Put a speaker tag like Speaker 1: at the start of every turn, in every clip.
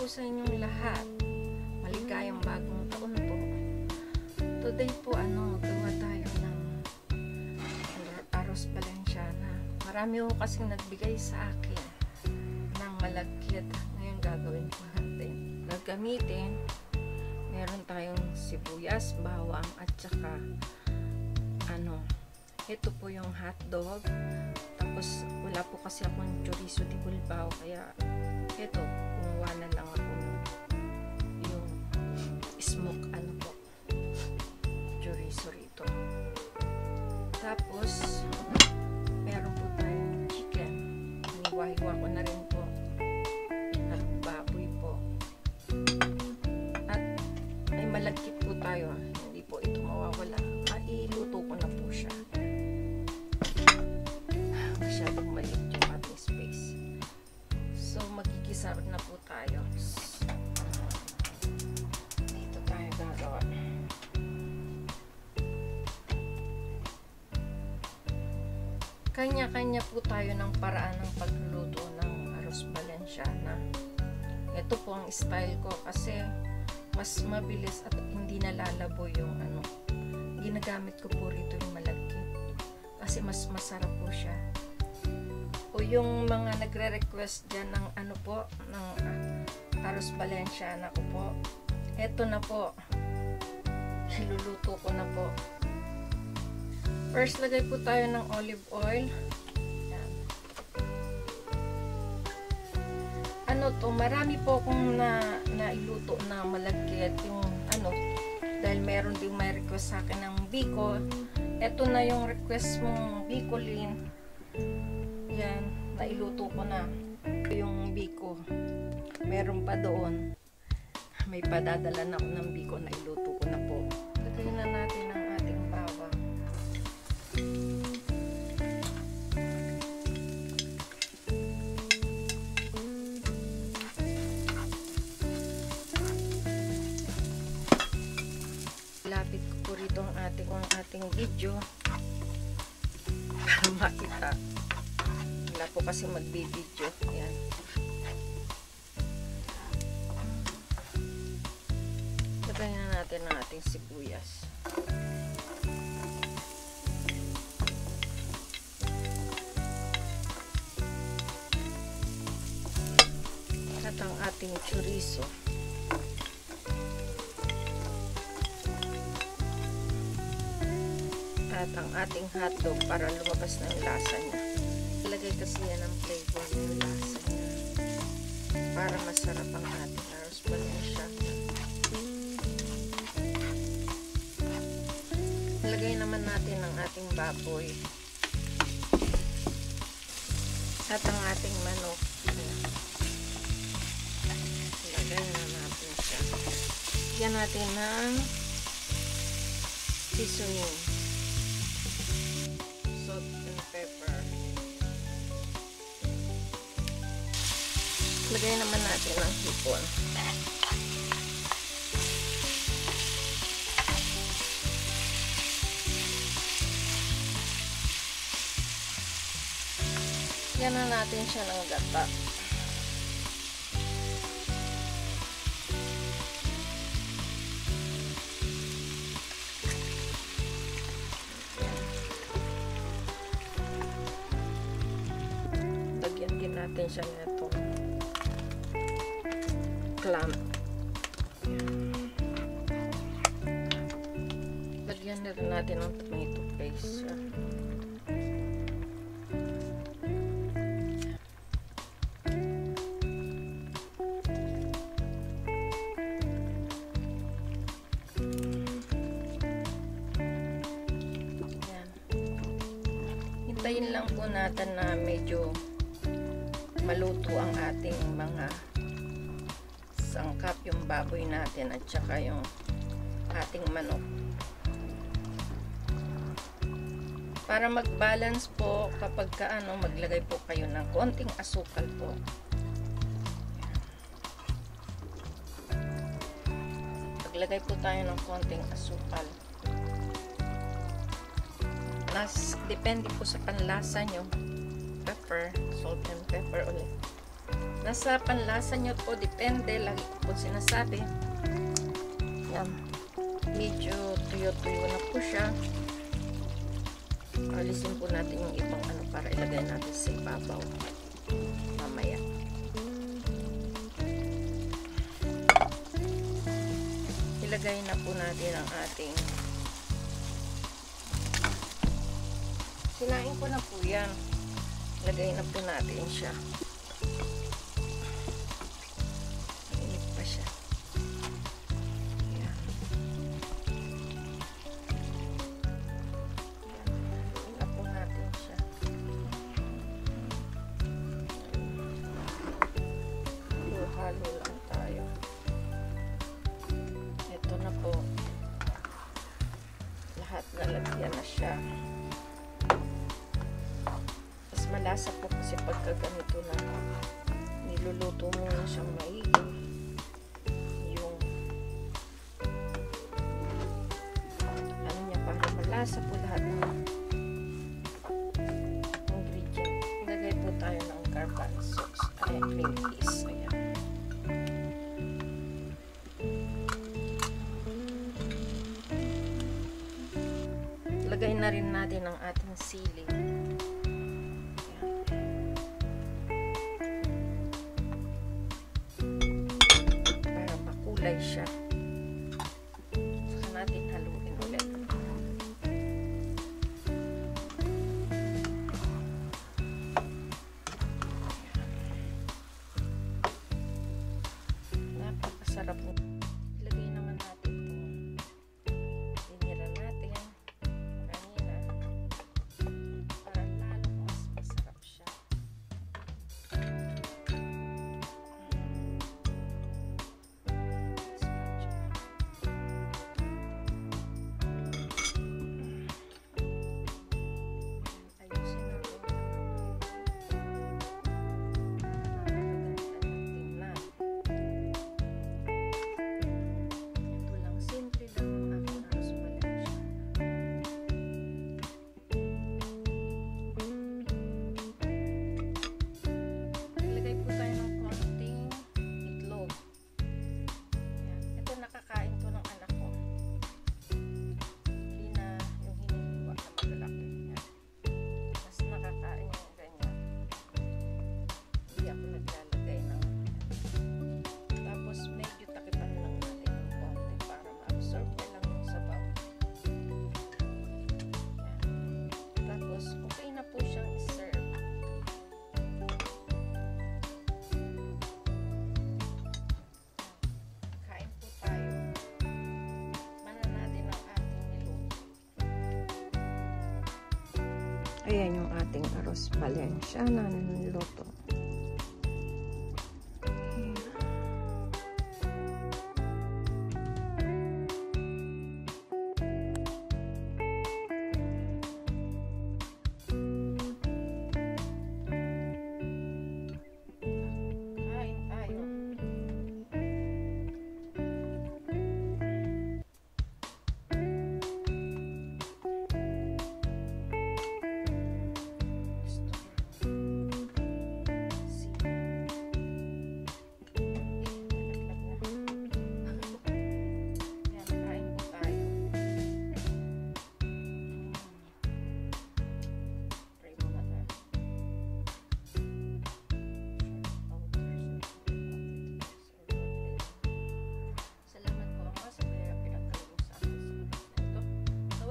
Speaker 1: sa inyong lahat. Maligayang bagong taon po. Today po, gawa tayo ng arroz valenciana. Marami po kasing nagbigay sa akin ng malagkit. Ngayon gagawin po natin. Gagamitin, meron tayong sibuyas, bawang, at saka ito po yung hotdog. Tapos wala po kasi akong chorizo di bulbao, kaya ito, kumuha na lang ako yung smoke chorizo rito. Tapos meron po tayong chicken. Hiniwa-hiwa ko na rin po. At baboy po. At may malagkit po tayo. Hindi po ito mawawala. Mailuto ko na po siya. Masyadong maliit yung ating space. So magkikisa na po tayo. Dito tayo gagawa. Kanya-kanya po tayo ng paraan ng pagluluto ng arroz valenciana. Ito po ang style ko kasi mas mabilis at hindi nalalabo yung ginagamit ko po rito yung malagkit kasi mas masarap po siya. O yung mga nagre-request dyan ng ng arroz valenciana ko po, eto na po, iluluto ko na po. First, lagay po tayo ng olive oil. Yan. Marami po akong nailuto na malagkit. Yung dahil meron din may request sa akin ng biko. Ito na yung request mong bicolin. Yan, nailuto ko na. Yung biko. Meron pa doon. May padadala na ako ng biko na iluto ko na po. Lagyan na natin ang ating bawang. Lapit ko po rito ang ating video para makita. Wala po kasi magbi-video. Ayan. Lagyan na natin ang ating sibuyas. At ang ating chorizo. At ang ating hotdog para lumabas na yung lasa niya. Ilagay kasi yan ang flavor yung lasa niya. Para masarap ang ating arroz valenciana. Ilagay naman natin ang ating baboy. At ang ating manok. Ilagay na natin siya. Yan natin ng seasoning. Salt and pepper. Lagay naman natin ang hipon. Yan na natin siya ng gata. Lagyan din natin siya nitong clam. Lagyan na rin natin ng tomato paste. Hintayin lang po natin na medyo maluto ang ating mga sangkap, yung baboy natin at saka yung ating manok. Para mag-balance po kapag maglagay po kayo ng konting asukal po. Maglagay po tayo ng konting asukal. Depende po sa panlasa nyo. Pepper, salt and pepper ulit. Nasa panlasa nyo po, depende. Lagi ko po sinasabi. Yan. Medyo tuyo-tuyo na po siya. Alisin po natin yung ibang ano para ilagay natin sa ibabaw. Mamaya. Ilagay na po natin ang ating sinain ko na po yan. Ilagay na po natin siya. Mainit pa siya. Yan. Ilagay na po natin siya. Halo lang tayo. Ito na po. Lahat nalagyan na siya. Malasa po kasi pagka ganito na niluluto mo na siyang maigi yung ano niya para malasa po lahat ng ingredient. Ilagay po tayo ng garbanzos ay green peas. Ayan. Lagay na rin natin ang ating sili. Siya. Saka natin haluin ulit. Napakasarap po. Ilagay naman natin itong binira natin kanina para lalo mas masarap siya. Ayan yung ating arroz Valencia na niluto.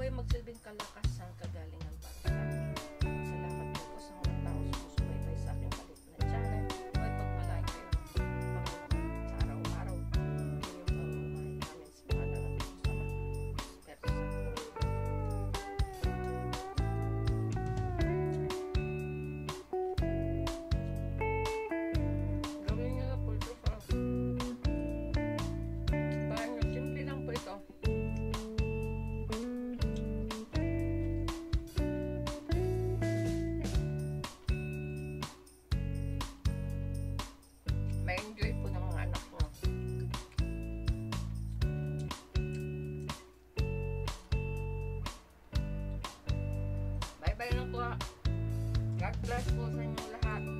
Speaker 1: Magsilbing kalakas ang kagalingan para sa amin. Salamat po sa mga tao sumusubaybay sa aking maliit na channel. Huwag pagpalain kayo ng Panginoon sa araw-araw. Yung pamumuhay namin sa mga darating sa mga Espiritu Santo. Gawin niyo na po ito sa banyo. Simple lang po ito. Ma-enjoy po ng mga anak mo. Bye-bye na po. God bless po sa inyong lahat.